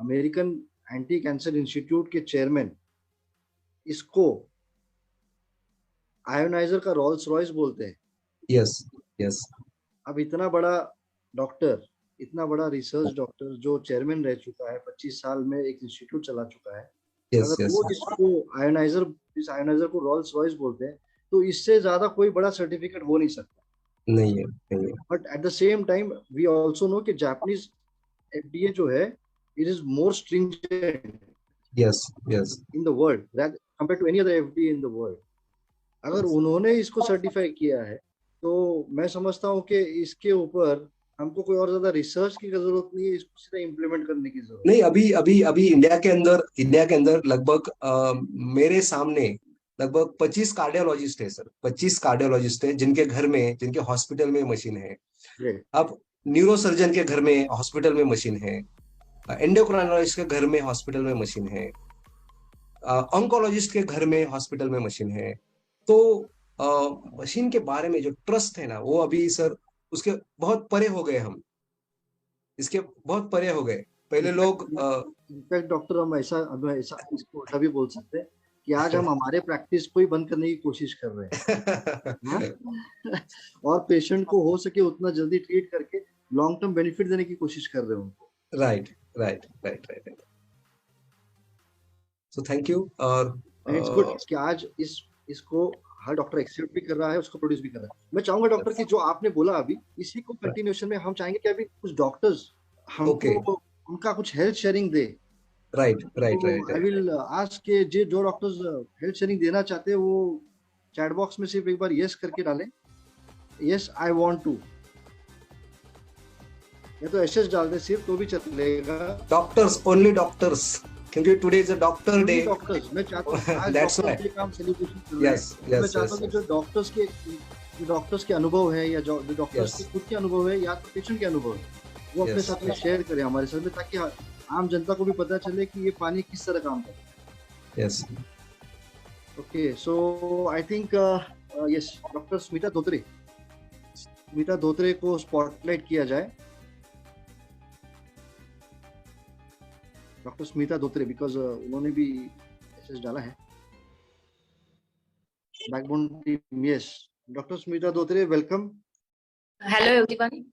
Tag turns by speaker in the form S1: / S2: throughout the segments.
S1: American anti cancer institute के chairman इसको ioniser का रोल्स रॉयस बोलते हैं।
S2: Yes yes.
S1: अब इतना बड़ा डॉक्टर, इतना बड़ा रिसर्च डॉक्टर जो चेयरमैन रह चुका है, 25 साल में एक इंस्टीट्यूट चला चुका है,
S2: यस
S1: अगर
S2: यस।
S1: वो इसको इस आयोनाइजर को रोल्स रॉयस बोलते हैं तो इससे ज्यादा कोई बड़ा सर्टिफिकेट हो नहीं सकता।
S2: नहीं है, नहीं है।
S1: But at the same time we also know कि जापानीज एफडीए जो है, it is more stringent
S2: yes yes.
S1: In the world compare to any other FDA in the world. अगर उन्होंने इसको सर्टिफाई किया है तो मैं समझता हूँ कि इसके ऊपर हमको कोई और ज्यादा रिसर्च की जरूरत नहीं है, इसको सीधा इम्प्लीमेंट करने की जरूरत
S2: नहीं, अभी अभी अभी इंडिया के अंदर लगभग मेरे सामने लगभग 25 कार्डियोलॉजिस्ट है सर, 25 कार्डियोलॉजिस्ट है जिनके घर में, जिनके हॉस्पिटल में मशीन है।
S1: है।
S2: अब न्यूरो सर्जन के घर में हॉस्पिटल में मशीन है, एंडोक्राइनोलॉजिस्ट के घर में हॉस्पिटल में मशीन है, ऑन्कोलॉजिस्ट के घर में हॉस्पिटल में मशीन है। तो मशीन के बारे में जो ट्रस्ट है ना, वो अभी सर उसके बहुत परे हो गए हम, इसके बहुत परे हो गए। पहले लोग
S1: इनफैक्ट डॉक्टर हम ऐसा इसको उल्टा भी बोल सकते हैं कि आज हम हमारे प्रैक्टिस को ही बंद करने की कोशिश कर रहे हैं और पेशेंट को हो सके उतना जल्दी ट्रीट करके लॉन्ग टर्म बेनिफिट देने की कोशिश कर रहे हैं उनको।
S2: Right right right right. So thank you. और
S1: इट्स गुड कि आज इसको हर डॉक्टर एक्सेप्ट भी कर रहा है, उसको प्रोड्यूस भी कर रहा है। मैं चाहूंगा डॉक्टर कि जो आपने बोला अभी, इसी को कंटिन्यूएशन में हम चाहेंगे कि अभी कुछ डॉक्टर्स हमको उनका कुछ health sharing they.
S2: Right right right.
S1: I will ask के जो डॉक्टर्स हेल्थ शेयरिंग देना चाहते हैं वो चैट बॉक्स में सिर्फ एक बार यस करके डालें, यस आई वांट टू, या तो एसएस डाल दे सिर्फ तो भी चलेगा।
S2: डॉक्टर्स, ओनली डॉक्टर्स, क्योंकि today is a doctor day.
S1: Doctors मैं चाहता हूं आज
S2: दैट्स
S1: डॉक्टर
S2: व्हाई
S1: के काम सेलिब्रेशन कर रहे हैं।
S2: Yes yes.
S1: मैं चाहता हूं कि जो डॉक्टर्स के अनुभव है या जो डॉक्टर्स के खुद के अनुभव है या तो पेशेंट के अनुभव है, वो अपने साथ में शेयर करें हमारे साथ में, ताकि आम जनता को भी पता चले कि ये पानी किस तरह काम करता है।
S2: Yes.
S1: Okay, so I think yes doctor Smita Dhotre को स्पॉटलाइट किया जाए। डॉक्टर स्मिता धोत्रे, बिकॉज उन्होंने भी एसएस डाला है। Backbone team, yes doctor Smita Dhotre, welcome.
S3: Hello everyone,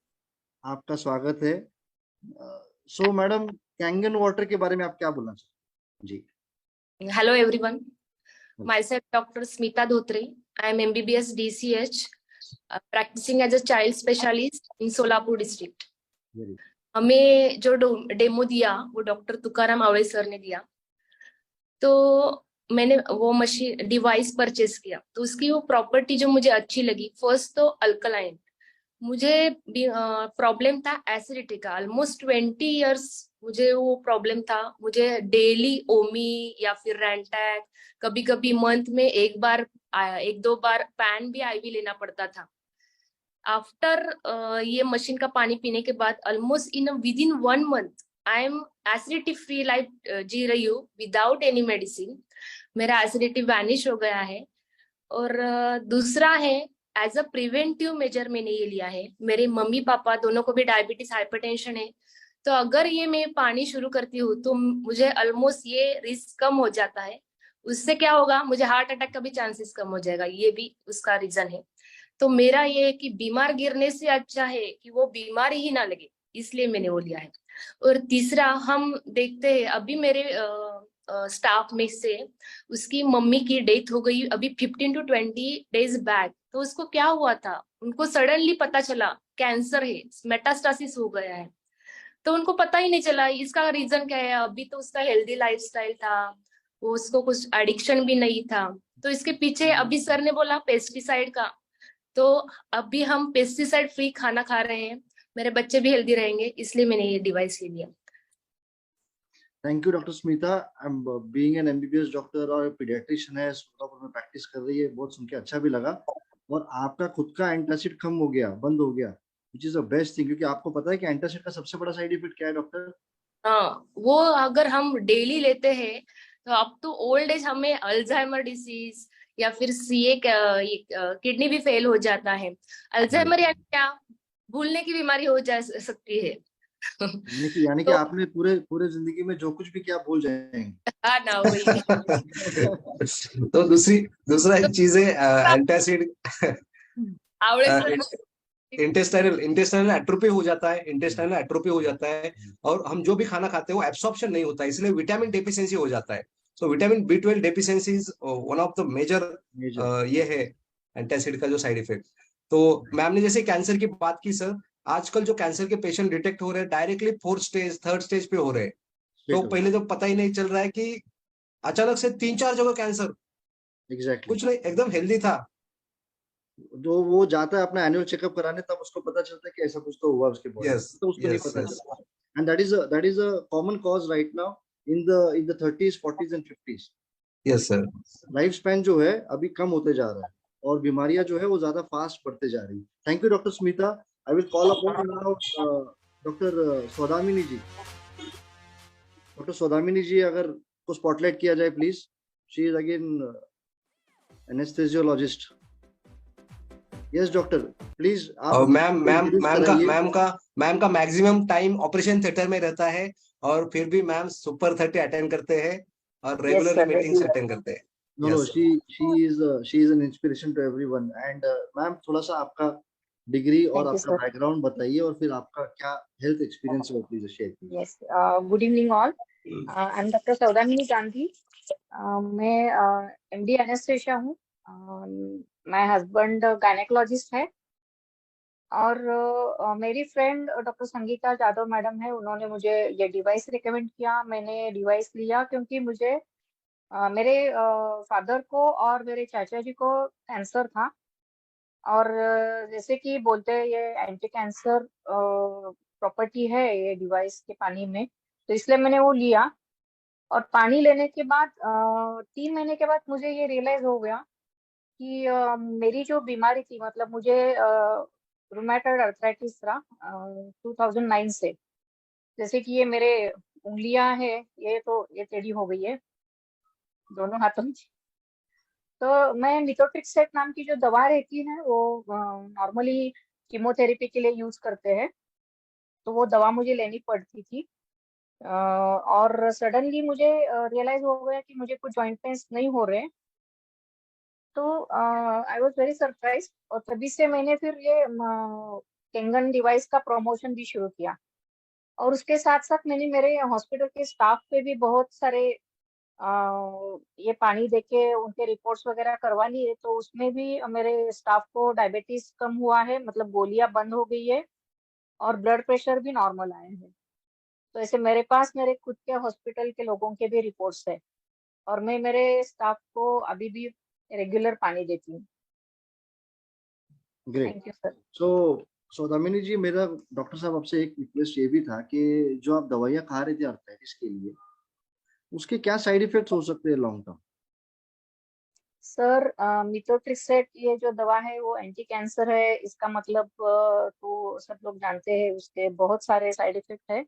S1: आपका स्वागत है। सो मैडम, कैंगन वाटर के बारे में आप क्या बोलना चाहते हैं? जी
S3: hello everyone, myself doctor Smita Dhotre, I am MBBS DCH practicing as a child specialist in Solapur district. हमें जो डेमो दिया वो डॉक्टर तुकाराम आवड़े सर ने दिया, तो मैंने वो मशीन डिवाइस परचेस किया। तो उसकी वो प्रॉपर्टी जो मुझे अच्छी लगी, फर्स्ट तो अल्कलाइन, मुझे प्रॉब्लम था एसिडिटी का, ऑलमोस्ट 20 इयर्स मुझे वो प्रॉब्लम था। मुझे डेली ओमी या फिर रैंटैक, कभी कभी मंथ में एक दो बार पैन भी आईवी लेना पड़ता था। आफ्टर ये मशीन का पानी पीने के बाद almost within 1 month I am acidity free life जी रही हूँ विदाउट एनी मेडिसिन। मेरा एसिडिटी वैनिश हो गया है। और दूसरा है, एज अ प्रिवेंटिव मेजर मैंने ये लिया है। मेरे मम्मी पापा दोनों को भी डायबिटीज हाइपरटेंशन है, तो अगर ये मैं पानी शुरू करती हूँ तो मुझे ऑलमोस्ट ये रिस्क कम हो जाता है। उससे क्या होगा, मुझे हार्ट अटैक का भी चांसेस कम हो जाएगा, ये भी उसका रीजन है। तो मेरा ये है कि बीमार गिरने से अच्छा है कि वो बीमारी ही ना लगे, इसलिए मैंने वो लिया है। और तीसरा, हम देखते हैं अभी मेरे स्टाफ में से उसकी मम्मी की डेथ हो गई अभी 15 to 20 डेज बैक। तो उसको क्या हुआ था, उनको सडनली पता चला कैंसर है, मेटास्टासिस हो गया है, तो उनको पता ही नहीं चला इसका रीजन क्या है। अभी तो उसका हेल्दी लाइफस्टाइल था, वो उसको कुछ एडिक्शन भी नहीं था। तो इसके पीछे अभी सर ने बोला पेस्टिसाइड का, तो अभी हम पेस्टिसाइड फ्री खाना खा रहे हैं, मेरे बच्चे भी हेल्दी रहेंगे, इसलिए मैंने ये डिवाइस ले लिया।
S1: Thank you doctor Smita. I am being an MBBS doctor और पीडियाट्रिशियन है, सोलापुर में प्रैक्टिस कर रही है, बहुत सुन के अच्छा भी लगा। और आपका खुद का एंटासिड कम हो गया, बंद हो गया, which is the best thing, क्योंकि आपको पता है कि एंटासिड का सबसे बड़ा साइड इफेक्ट क्या है डॉक्टर?
S3: हाँ, वो अगर हम डेली लेते हैं तो अब तो ओल्ड एज हमें अल्जाइमर डिसीज या फिर CA किडनी भी फेल हो जाता है। अल्जाइमर या क्या भूलने की बीमारी हो जा सकती है।
S1: यानी कि
S3: तो
S1: आपने पूरे पूरे जिंदगी में जो कुछ भी किया भूल जाएंगे।
S3: हाँ ना वही।
S2: तो दूसरा एक चीज है एंटासिड।
S3: आवड़े सर।
S2: इंटेस्टाइनल एट्रोफी हो जाता है, इंटेस्टाइनल एट्रोफी हो जाता है, और हम जो भी खाना खाते हैं वो एब्सॉर्प्शन नहीं होता है, इसलिए विटामिन डेफिशिएंसी हो जाता है। So vitamin B12 deficiency is one of the major,
S1: major.
S2: ये है एंटासिड का जो साइड इफेक्ट। तो मैम ने जैसे कैंसर की बात की सर, आजकल जो कैंसर के पेशेंट डिटेक्ट हो रहे हैं directly 4th stage 3rd stage पे हो रहे हैं। तो पहले तो पता ही नहीं चल रहा है कि अचानक से 3-4 जगह कैंसर,
S1: एग्जैक्टली।
S2: कुछ नहीं, एकदम हेल्दी था।
S1: जो वो जाता है अपना एनुअल चेकअप कराने, तब उसको पता चलता है कि ऐसा कुछ तो हुआ उसके बॉडी में,
S2: यस
S1: तो उसको नहीं
S2: यस
S1: पता
S2: यस
S1: चलता। And that is a common cause right now in the 30s 40s and 50s।
S2: Yes sir.
S1: Life span जो है अभी कम होते जा रहा है, और बीमारियां जो है वो ज्यादा फास्ट बढ़ते जा रही है। Thank you doctor Smita. I will call upon now doctor Saudamini ji. Doctor Saudamini ji, अगर को स्पॉटलाइट किया जाए please. She is again anaesthesiologist. Yes doctor, please आप
S2: और मैम मैम
S1: इंट्रोड्यूस
S2: मैम का
S1: कराइए।
S2: मैम का मैम का मैक्सिमम टाइम ऑपरेशन थिएटर में रहता है, और फिर भी मैम सुपर 30 अटेंड करते हैं और
S4: Yes,
S2: regularly
S4: sir,
S2: meetings
S4: regular.
S2: Attend करते हैं।
S1: No no,
S2: yes sir.
S1: she is an inspiration to everyone। And ma'am, थोड़ा सा आपका डिग्री और
S4: Thank you,
S1: आपका
S4: sir.
S1: बैकग्राउंड बताइए, और फिर आपका क्या हेल्थ एक्सपीरियंस है वो प्लीज शेयर कीजिए।
S4: Yes. Good evening, all. I'm Dr. Saudamini Gandhi. मैं MD एनेस्थेशिया हूँ। my husband गायनेकोलॉजिस्ट है, और मेरी friend doctor Sangeeta Jadhav madam है, उन्होंने मुझे ये डिवाइस रिकमेंड किया। मैंने डिवाइस लिया क्योंकि मुझे मेरे फादर को और मेरे चाचा जी को कैंसर था, और जैसे कि बोलते हैं ये एंटी कैंसर प्रॉपर्टी है ये डिवाइस के पानी में, तो इसलिए मैंने वो लिया। और पानी लेने के बाद 3 महीने के बाद मुझे ये रियलाइज हो गया कि मेरी जो बीमारी थी, मतलब मुझे रूमेटॉइड अर्थराइटिस था 2009 से। जैसे कि ये मेरे उंगलियां हैं, ये टेढ़ी हो गई है दोनों हाथों में। तो मैं मिथोट्रिक्सेट नाम की जो दवा रहती है वो नॉर्मली कीमोथेरेपी के लिए यूज करते हैं, तो वो दवा मुझे लेनी पड़ती थी। और सडनली मुझे रियलाइज हो गया कि मुझे कुछ जॉइंट पेन्स नहीं हो रहे, तो आई वाज वेरी सरप्राइज। और तभी से मैंने फिर ये केंगन डिवाइस का प्रमोशन भी शुरू किया, और उसके साथ साथ मैंने मेरे हॉस्पिटल के स्टाफ पे भी बहुत सारे ये पानी देके उनके रिपोर्ट्स वगैरह करवा लिए, तो उसमें भी मेरे स्टाफ को डायबिटीज कम हुआ है, मतलब गोलियां बंद हो गई है, और ब्लड प्रेशर भी नॉर्मल आए हैं। तो ऐसे मेरे पास मेरे खुद के हॉस्पिटल के लोगों के भी रिपोर्ट्स है, और मैं मेरे स्टाफ को अभी भी रेगुलर पानी देती हूँ।
S1: Great.
S4: Thank you sir.
S1: Saudamini ji, मेरा डॉक्टर साहब आपसे एक रिक्वेस्ट ये भी था कि जो आप दवाइयाँ खा रहे थे आर्थराइटिस के लिए, उसके क्या साइड इफेक्ट्स हो सकते हैं लॉन्ग टर्म?
S4: सर मिथोट्रिक्सेट ये जो दवा है वो एंटी कैंसर है, इसका मतलब तो सब लोग जानते हैं, उसके बहुत सारे साइड इफेक्ट है।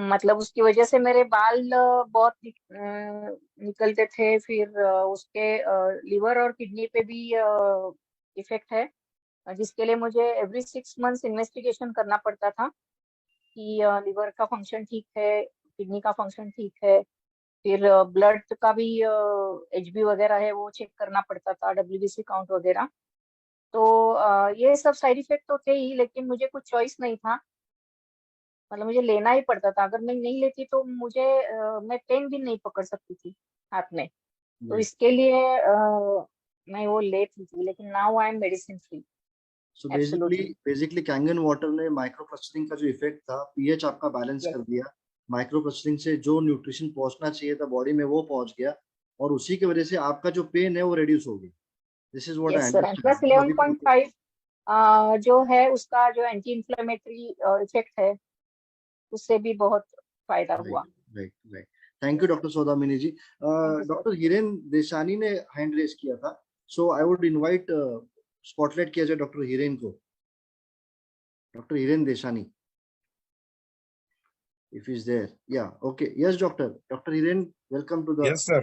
S4: मतलब उसकी वजह से मेरे बाल बहुत निकलते थे, फिर उसके लिवर और किडनी पे भी इफेक्ट है, जिसके लिए मुझे एवरी 6 मंथ्स इन्वेस्टिगेशन करना पड़ता था कि लिवर का फंक्शन ठीक है, किडनी का फंक्शन ठीक है, फिर ब्लड का भी HB वगैरह है वो चेक करना पड़ता था, WBC काउंट वगैरह। तो ये सब साइड इफेक्ट तो थे ही, लेकिन मुझे कुछ चॉइस नहीं था, मतलब मुझे लेना ही पड़ता था। अगर मैं नहीं लेती तो मैं पेन भी नहीं पकड़ सकती थी हाथ में, तो इसके लिए मैं वो लेती थी, लेकिन now I am medicine free.
S1: So
S4: absolutely.
S1: Basically Kangen water ने माइक्रो क्लस्टरिंग का जो इफेक्ट था, पीएच आपका बैलेंस
S4: यस
S1: कर दिया। माइक्रो क्लस्टरिंग से जो न्यूट्रिशन पहुंचना चाहिए था बॉडी में वो पहुंच गया, और उसी की वजह से आपका जो पेन है वो रिड्यूस हो गया। This is what I
S4: yes sir. And plus
S1: understand अभी तक।
S4: 11.5 जो है उसका जो एंटी इंफ्लेमेटरी इफेक्ट है, उससे भी बहुत फायदा
S1: राइट
S4: हुआ।
S1: Right right. Thank you doctor Saudamini ji.
S4: Thank you sir.
S1: Doctor Hiren Desani ने हैंड रेज किया था, so I would invite spotlight किया जाए डॉक्टर हिरेन को। Doctor Hiren Desani, if he's there, yeah, okay, yes doctor Hiren, welcome to the.
S5: Yes, sir.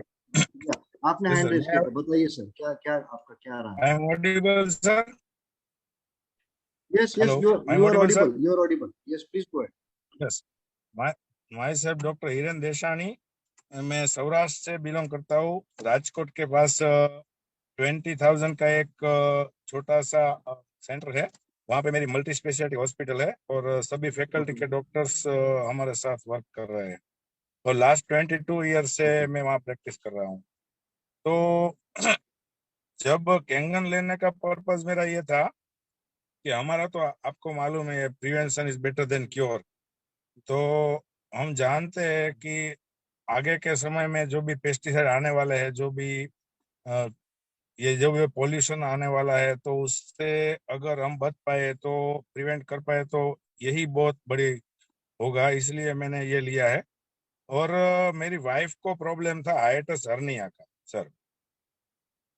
S1: आपने
S5: Yes,
S1: hand
S5: sir.
S1: Raise किया था, बताइए सर, क्या क्या आपका क्या रहा?
S5: I am audible, sir.
S1: Yes, yes,
S5: Hello,
S1: you
S5: I'm
S1: are
S5: audible, sir?
S1: audible. You are audible. Yes, please go ahead.
S5: Yes. myself doctor Hiren Deshani, मैं सौराष्ट्र से बिलोंग करता हूँ। राजकोट के पास 20,000 का एक छोटा सा सेंटर है, वहाँ पे मेरी मल्टी स्पेशलिटी हॉस्पिटल है और सभी फैकल्टी के डॉक्टर्स हमारे साथ वर्क कर रहे हैं और लास्ट 22 ईयर से मैं वहाँ प्रैक्टिस कर रहा हूँ। तो जब कैंगन लेने का पर्पस मेरा ये था कि हमारा तो आपको मालूम है prevention is better than cure. तो हम जानते हैं कि आगे के समय में जो भी पेस्टिसाइड आने वाले हैं, जो भी ये जो भी पॉल्यूशन आने वाला है, तो उससे अगर हम बच पाए तो प्रिवेंट कर पाए तो यही बहुत बड़ी होगा, इसलिए मैंने ये लिया है। और मेरी वाइफ को प्रॉब्लम था हाइटस हर्निया का सर।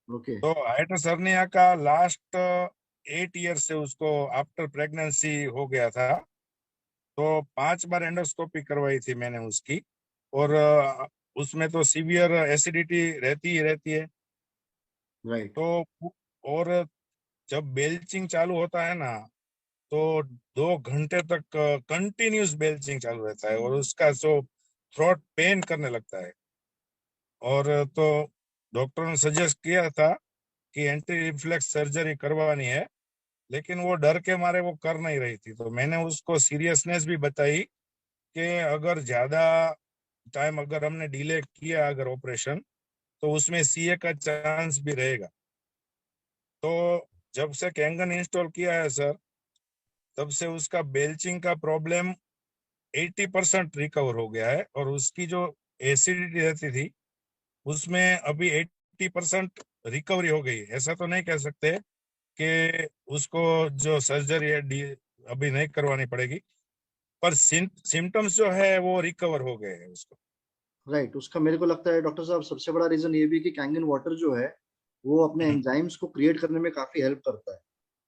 S1: Okay.
S5: तो हाइटस हर्निया का लास्ट 8 ईयर से उसको आफ्टर प्रेगनेंसी हो गया था। तो 5 बार एंडोस्कोपी करवाई थी मैंने उसकी और उसमें तो सीवियर एसिडिटी रहती ही रहती है।
S1: Right.
S5: तो और जब बेल्चिंग चालू होता है ना, तो 2 घंटे तक कंटिन्यूस बेल्चिंग चालू रहता है और उसका जो थ्रोट पेन करने लगता है। और तो डॉक्टर ने सजेस्ट किया था कि एंटी रिफ्लेक्स सर्जरी करवानी है, लेकिन वो डर के मारे वो कर नहीं रही थी। तो मैंने उसको सीरियसनेस भी बताई कि अगर ज्यादा टाइम अगर हमने डिले किया अगर ऑपरेशन, तो उसमें सीए का चांस भी रहेगा। तो जब से कैंगन इंस्टॉल किया है सर, तब से उसका बेल्चिंग का प्रॉब्लम 80% रिकवर हो गया है और उसकी जो एसिडिटी रहती थी उसमें अभी 80% रिकवरी हो गई। ऐसा तो नहीं कह सकते कि उसको जो सर्जरी है अभी नहीं करवानी पड़ेगी, पर सिम्टम्स जो है वो रिकवर हो गए हैं उसको।
S1: राइट। उसका मेरे को लगता है डॉक्टर साहब सबसे बड़ा रीजन ये भी है कि कैंगन वाटर जो है वो अपने एंजाइम्स को क्रिएट करने में काफी हेल्प करता है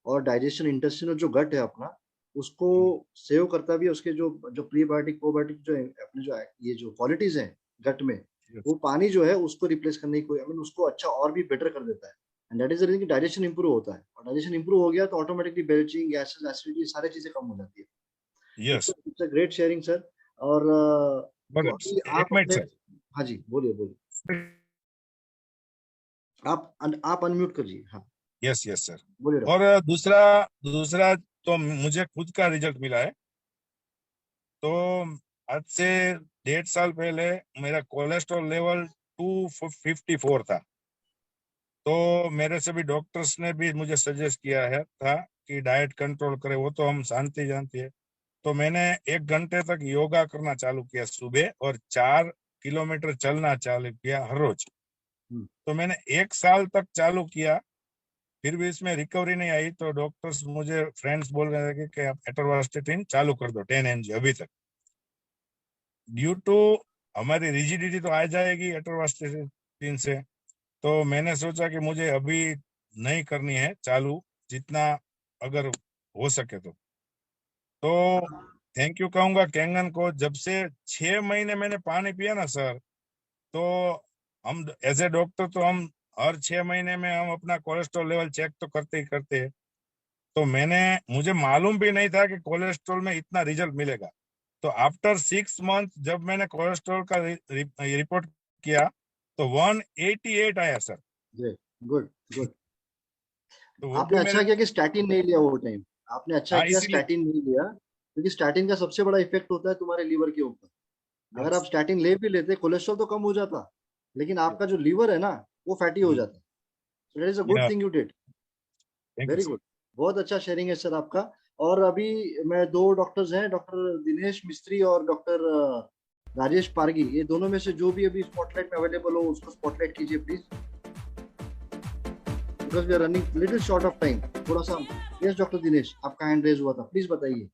S1: और डाइजेशन इंटेस्टिनल जो गट है अपना उसको सेव करता भी है। उसके जो जो प्रीबायोटिक प्रोबायोटिक जो अपने जो ये जो क्वालिटीज हैं गट में, वो पानी जो है उसको रिप्लेस करने की कोई उसको अच्छा और भी बेटर कर देता है। And that is the reason कि डाइजेशन इंप्रूव होता है और डाइजेशन इंप्रूव हो गया तो ऑटोमेटिकली बेल्चिंग, गैसेस, एसिडिटी सारी चीजें कम हो जाती है।
S5: Yes
S1: it's a great sharing sir. और तो अभी
S5: एक
S1: आप
S5: मिनट
S1: अपने,
S5: सर,
S1: हाँ जी बोलिए बोलिए, आप अनम्यूट करिए। हाँ
S5: यस यस सर।
S1: बोलिए
S5: और
S1: डॉक्टर।
S5: दूसरा तो मुझे खुद का रिजल्ट मिला है। तो आज से 1.5 साल पहले मेरा कोलेस्ट्रॉल लेवल 254 था। तो मेरे से भी डॉक्टर्स ने भी मुझे सजेस्ट किया है था कि डाइट कंट्रोल करे, वो तो हम जानते हैं। तो मैंने 1 घंटे तक योगा करना चालू किया सुबह और 4 किलोमीटर चलना चालू किया हर रोज। तो मैंने 1 साल तक चालू किया, फिर भी इसमें रिकवरी नहीं आई। तो डॉक्टर्स मुझे फ्रेंड्स बोल रहे थे कि आप एटरवास्टेटिन चालू कर दो 10 mg अभी तक। ड्यू टू हमारी रिजिडिटी तो आ जाएगी एटरवास्टेटिन से, तो मैंने सोचा कि मुझे अभी नहीं करनी है चालू, जितना अगर हो सके तो थैंक यू कहूंगा कैंगन को। जब से 6 महीने मैंने पानी पिया ना सर, तो हम एज ए डॉक्टर तो हम हर 6 महीने में हम अपना कोलेस्ट्रॉल लेवल चेक तो करते ही करते हैं। तो मुझे मालूम भी नहीं था कि कोलेस्ट्रॉल में इतना रिजल्ट मिलेगा। तो आफ्टर 6 मंथ जब मैंने कोलेस्ट्रॉल का रिपोर्ट किया तो 188 आया सर।
S1: Good good.
S5: तो वो
S1: आपने
S5: भी
S1: अच्छा
S5: मेरे,
S1: किया कि स्टैटिन नहीं लिया वो टाइम। आपने अच्छा
S5: हाँ
S1: किया
S5: इसीलिए,
S1: स्टैटिन नहीं लिया, क्योंकि स्टैटिन का सबसे बड़ा इफेक्ट होता है तुम्हारे लीवर के ऊपर। अगर आप स्टैटिन ले भी लेते कोलेस्ट्रॉल तो कम हो जाता, लेकिन आपका जो लीवर है ना वो फैटी हो जाता। So that is a good thing you did.
S5: Thank you
S1: very
S5: sir.
S1: Good. बहुत अच्छा शेयरिंग है सर आपका। और अभी मैं 2 डॉक्टर्स हैं, डॉक्टर दिनेश मिस्त्री और डॉक्टर राजेश पारगी, ये दोनों में से जो भी अभी स्पॉटलाइट में अवेलेबल हो उसको स्पॉटलाइट कीजिए please, because we are running little short of time. थोड़ा सा। यस डॉक्टर दिनेश, आपका हैंड रेज हुआ था, प्लीज बताइए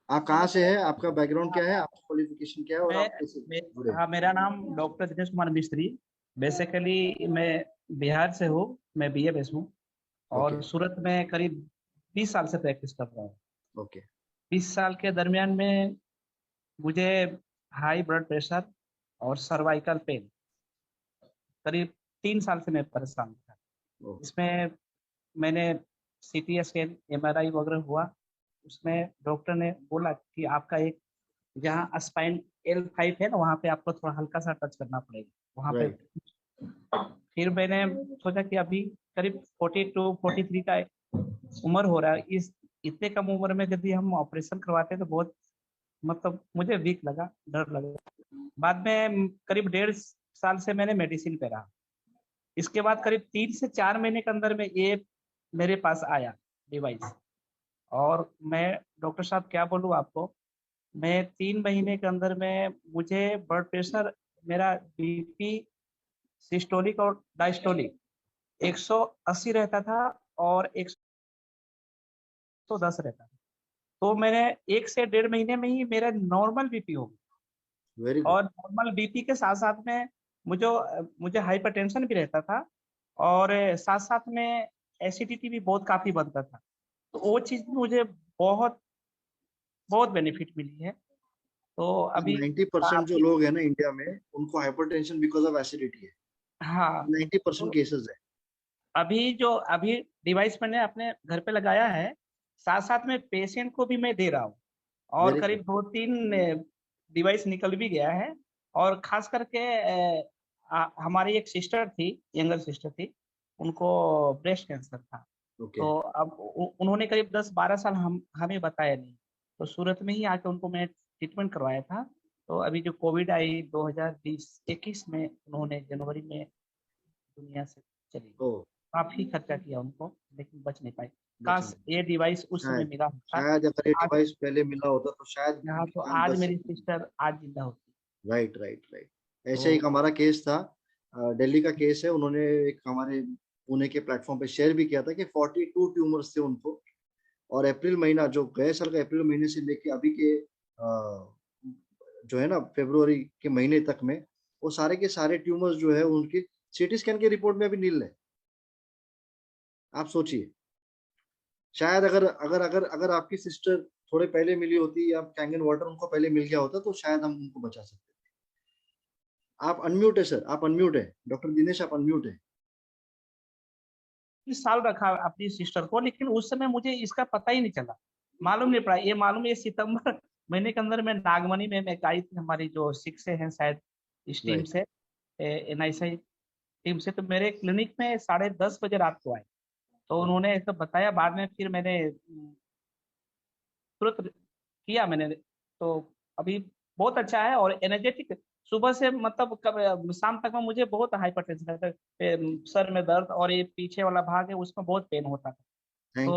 S1: आप कहाँ से हैं, आपका बैकग्राउंड क्या है, आपका क्वालिफिकेशन क्या है और आप कैसे जुड़े।
S6: हाँ, मेरा नाम डॉक्टर दिनेश कुमार मिस्त्री। बेसिकली मैं बिहार से हूँ, मैं बीएमएस हूँ और सूरत में करीब 20 साल से प्रैक्टिस कर रहा हूँ।
S1: ओके।
S6: 20 साल के दरमियान में मुझे हाई ब्लड प्रेशर और सर्वाइकल पेन करीब 3 साल से मैं परेशान था। इसमें मैंने CT स्कैन MRI वगैरह हुआ, उसमें डॉक्टर ने बोला कि आपका एक जहाँ स्पाइन L5 है ना, वहाँ पे आपको थोड़ा हल्का सा टच करना पड़ेगा वहाँ पे। फिर मैंने सोचा कि अभी करीब 42-43 का उम्र हो रहा है, इस इतने कम उम्र में यदि हम ऑपरेशन करवाते हैं तो बहुत मतलब मुझे वीक लगा, डर लगा। बाद में करीब 1.5 साल से मैंने मेडिसिन पे रहा। इसके बाद करीब 3 से 4 महीने के अंदर में ये मेरे पास आया डिवाइस, और मैं डॉक्टर साहब क्या बोलूँ आपको, मैं 3 महीने के अंदर में मुझे ब्लड प्रेशर, मेरा BP सिस्टोलिक और डायस्टोलिक 180 रहता था और 110 रहता था। तो मैंने 1 से 1.5 महीने में ही मेरा नॉर्मल BP हो गया। और नॉर्मल BP के साथ साथ में मुझे हाइपरटेंशन भी रहता था, और साथ साथ में एसिडिटी भी बहुत काफी बनता था। तो वो चीज मुझे बहुत बहुत बेनिफिट मिली है। तो अभी
S1: 90% जो लोग हैं ना इंडिया में, उनको हाइपरटेंशन बिकॉज ऑफ एसिडिटी है।
S6: हाँ,
S1: 90% केसेस है।
S6: अभी डिवाइस मैंने अपने घर पे लगाया है, साथ साथ में पेशेंट को भी मैं दे रहा हूँ, और करीब 2-3 डिवाइस निकल भी गया है। और खास करके हमारी एक सिस्टर थी, यंगर सिस्टर थी, उनको ब्रेस्ट कैंसर था। तो अब उन्होंने करीब 10-12 साल हमें बताया नहीं, तो सूरत में ही आके उनको मैं ट्रीटमेंट करवाया था। तो अभी जो कोविड आई 2020-21 में, उन्होंने जनवरी में दुनिया से चली गई। काफी खर्चा किया उनको, लेकिन बच नहीं पाई। काश ये डिवाइस उस समय मिला होता,
S1: शायद अगर ये डिवाइस पहले मिला होता तो शायद
S6: यहाँ तो आज मेरी सिस्टर आज जिंदा होती।
S1: राइट। ऐसे एक हमारा केस था, दिल्ली का केस है, उन्होंने एक हमारे पुणे के प्लेटफॉर्म पे शेयर भी किया था कि 42 ट्यूमर्स थे उनको, और अप्रैल महीना, जो गए साल का अप्रैल महीने से लेके अभी के जो है ना फरवरी के महीने तक में, वो सारे के सारे ट्यूमर्स जो है उनकी CT स्कैन की रिपोर्ट में अभी नील है। आप सोचिए, शायद अगर आपकी सिस्टर थोड़े पहले मिली होती, या कैंगन वाटर उनको पहले मिल गया होता, तो शायद हम उनको बचा सकते थे। आप अनम्यूट है सर, आप अनम्यूट है। डॉक्टर दिनेश, आप अनम्यूट है।
S6: इस साल रखा अपनी सिस्टर को, लेकिन उस समय मुझे इसका पता ही नहीं चला, मालूम नहीं पड़ा। ये मालूम है सितंबर महीने के अंदर में नागमणि में मैं आई थी, हमारी जो 6 से हैं शायद इस टीम से, NICI टीम से। तो मेरे क्लिनिक में 10:30 बजे रात को आए, तो उन्होंने ऐसा बताया। बाद में फिर मैंने तुरंत किया मैंने, तो अभी बहुत अच्छा है और एनर्जेटिक। सुबह से मतलब शाम तक में मुझे बहुत हाइपरटेंशन रहता है, सर में दर्द, और ये पीछे वाला भाग है उसमें बहुत पेन होता था।
S1: थैंक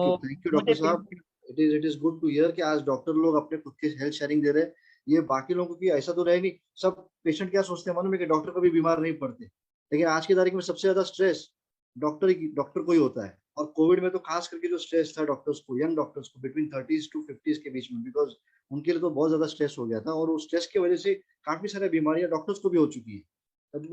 S1: यू डॉक्टर साहब। It is good to hear कि आज डॉक्टर लोग अपने खुद की हेल्थ शेयरिंग दे रहे हैं। ये बाकी लोगों की ऐसा तो रहे नहीं, सब पेशेंट क्या सोचते हैं मालूम है कि डॉक्टर कभी बीमार नहीं पड़ते, लेकिन आज की तारीख में सबसे ज्यादा स्ट्रेस डॉक्टर को ही होता है। और कोविड में तो खास करके जो स्ट्रेस था डॉक्टर्स को, यंग डॉक्टर्स को बिटवीन 30s to 50s के बीच में, बिकॉज उनके लिए तो बहुत ज्यादा स्ट्रेस हो गया था, और उस स्ट्रेस की वजह से काफी सारी बीमारियां डॉक्टर्स को भी हो चुकी है।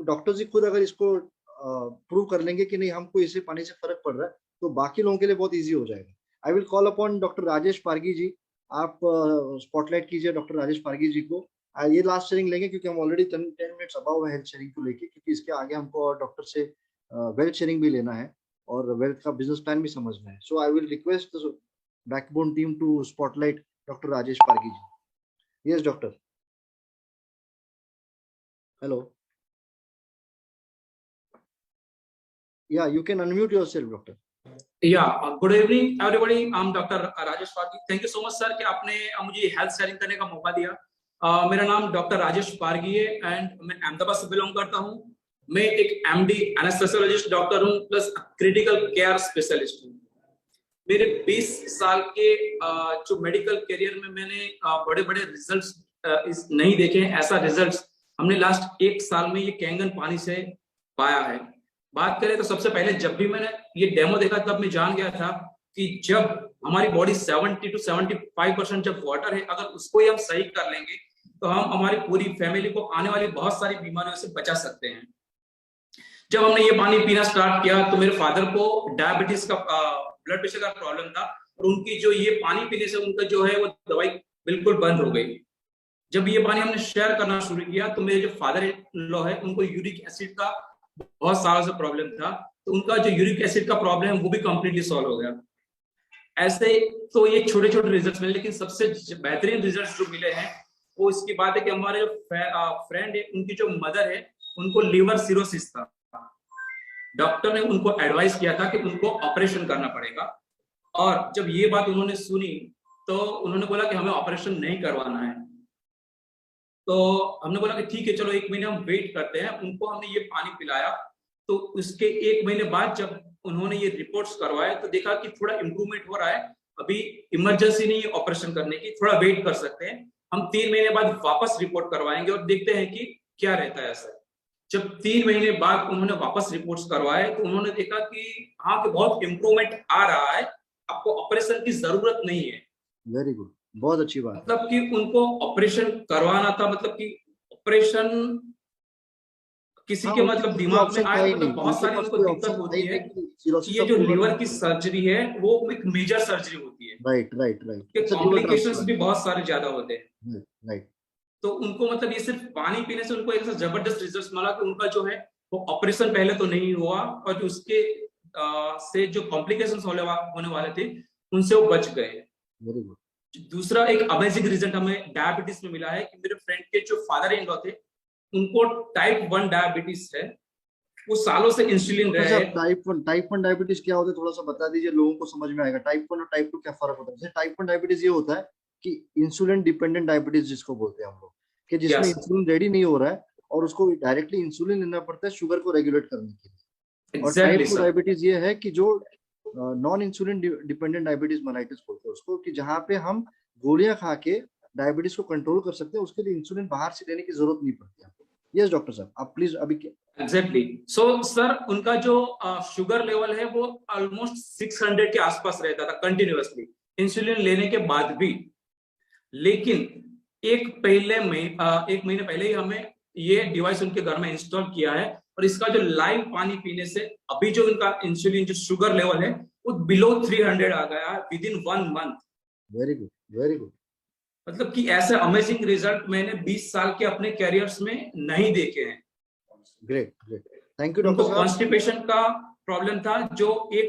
S1: डॉक्टर्स ही खुद अगर इसको प्रूव कर लेंगे कि नहीं हमको इसे पानी से फर्क पड़ रहा है, तो बाकी लोगों के लिए बहुत ईजी हो जाएगा। I will call upon doctor Rajesh Pargi ji, आप स्पॉटलाइट कीजिए डॉक्टर राजेश पारगी जी को। ये लास्ट शेयरिंग लेंगे क्योंकि हम already 10 minutes about health sharing को लेके, क्योंकि इसके आगे हमको डॉक्टर से वेल्थ शेयरिंग भी लेना है और वेल्थ का बिजनेस प्लान भी समझना है। So I will request the backbone team to spotlight doctor Rajesh Pargi ji. Yes doctor, hello, yeah you can unmute yourself doctor.
S7: Good evening everybody, I am doctor Rajesh Pargi. Thank you so much sir कि आपने मुझे health sharing करने का मौका दिया। मेरा नाम doctor Rajesh Pargi है एंड मैं अहमदाबाद से बिलोंग करता हूँ। मैं एक MD एनेस्थेसियोलॉजिस्ट डॉक्टर हूँ प्लस क्रिटिकल केयर स्पेशलिस्ट हूँ। मेरे 20 साल के जो मेडिकल करियर में मैंने बड़े बड़े रिजल्ट्स नहीं देखे। ऐसा रिजल्ट्स हमने लास्ट 1 साल में ये कैंगन पानी से पाया है। बात करें तो सबसे पहले जब भी मैंने ये डेमो देखा तब मैं जान गया था कि जब हमारी बॉडी 70 to 75% जब वाटर है, अगर उसको ही हम सही कर लेंगे तो हम हमारी पूरी फैमिली को आने वाली बहुत सारी बीमारियों से बचा सकते हैं। जब हमने ये पानी पीना स्टार्ट किया तो मेरे फादर को डायबिटीज का ब्लड प्रेशर का प्रॉब्लम था, और उनकी जो ये पानी पीने से उनका जो है वो दवाई बिल्कुल बंद हो गई। जब ये पानी हमने शेयर करना शुरू किया तो मेरे जो फादर इन लॉ है उनको यूरिक एसिड का बहुत सालों से प्रॉब्लम था, तो उनका जो यूरिक एसिड का प्रॉब्लम है वो भी कंप्लीटली सॉल्व हो गया। ऐसे तो ये छोटे छोटे रिजल्ट मिले, लेकिन सबसे बेहतरीन रिजल्ट जो मिले हैं वो इसकी बात है कि हमारे जो फ्रेंड है, उनकी जो मदर है, उनको लीवर सिरोसिस था। डॉक्टर ने उनको एडवाइस किया था कि उनको ऑपरेशन करना पड़ेगा, और जब ये बात उन्होंने सुनी तो उन्होंने बोला कि हमें ऑपरेशन नहीं करवाना है। तो हमने बोला कि ठीक है, चलो 1 महीने हम वेट करते हैं। उनको हमने ये पानी पिलाया, तो उसके 1 महीने बाद जब उन्होंने ये रिपोर्ट्स करवाए तो देखा कि थोड़ा इम्प्रूवमेंट हो रहा है। अभी इमरजेंसी नहीं है ऑपरेशन करने की, थोड़ा वेट कर सकते हैं। हम 3 महीने बाद वापस रिपोर्ट करवाएंगे और देखते हैं कि क्या रहता है ऐसा। जब 3 महीने बाद उन्होंने वापस रिपोर्ट्स करवाए तो उन्होंने देखा कि हाँ, कि बहुत इम्प्रूवमेंट आ रहा है, आपको ऑपरेशन की जरूरत नहीं है।
S1: वेरी गुड, बहुत अच्छी बात।
S7: मतलब कि उनको ऑपरेशन करवाना था, मतलब कि ऑपरेशन किसी के मतलब दिमाग में आए, मतलब बहुत सारी उनको दिक्कत होती है। ये जो लीवर की सर्जरी है वो एक मेजर सर्जरी होती है।
S1: राइट।
S7: कॉम्प्लिकेशंस भी बहुत सारे ज्यादा होते हैं।
S1: राइट।
S7: तो उनको मतलब ये सिर्फ पानी पीने से उनको एक जबरदस्त रिजल्ट मिला कि उनका जो है वो ऑपरेशन पहले तो नहीं हुआ, और जो उसके से जो कॉम्प्लिकेशंस होने वाले थे उनसे वो बच गए।
S1: Very good.
S7: दूसरा एक अमेजिंग रिजल्ट हमें डायबिटीज में मिला है कि मेरे फ्रेंड के जो फादर इन लॉ थे, उनको टाइप 1 डायबिटीज है। वो सालों से इंसुलिन रहे हैं।
S1: टाइप 1 डायबिटीज क्या होता है, थोड़ा सा बता दीजिए, लोगों को समझ में आएगा। टाइप 1 और टाइप 2 क्या फर्क होता है? जैसे टाइप 1 डायबिटीज ये होता है कि इंसुलिन डिपेंडेंट डायबिटीज जिसको बोलते हैं हम लोग, कि जिसमें इंसुलिन रेडी नहीं हो रहा है और उसको डायरेक्टली इंसुलिन लेना पड़ता है शुगर को रेगुलेट करने के लिए। और टाइप 2 डायबिटीज ये है कि जो non insulin dependent diabetes mellitus बोलते हैं उसको, कि जहाँ पे हम गोलियां खा के डायबिटीज को कंट्रोल कर सकते हैं, उसके लिए इंसुलिन बाहर से लेने की जरूरत नहीं पड़ती है। यस डॉक्टर साहब, आप प्लीज अभी।
S7: एग्जैक्टली। सो सर, उनका जो शुगर लेवल है वो ऑलमोस्ट 600 के आसपास रहता था कंटिन्यूअसली इंसुलिन लेने के बाद भी। लेकिन एक महीने पहले ही हमें ये डिवाइस उनके घर में इंस्टॉल किया है, और इसका जो लाइव पानी पीने से अभी जो इनका इंसुलिन जो शुगर लेवल है वो बिलो 300 आ गया है within 1 month.
S1: Very good, very good.
S7: मतलब कि ऐसे अमेजिंग रिजल्ट मैंने 20 साल के अपने कैरियर्स में नहीं देखे हैं।
S1: Great, great. Thank you doctor साहब।
S7: कॉन्स्टिपेशन का प्रॉब्लम था जो एक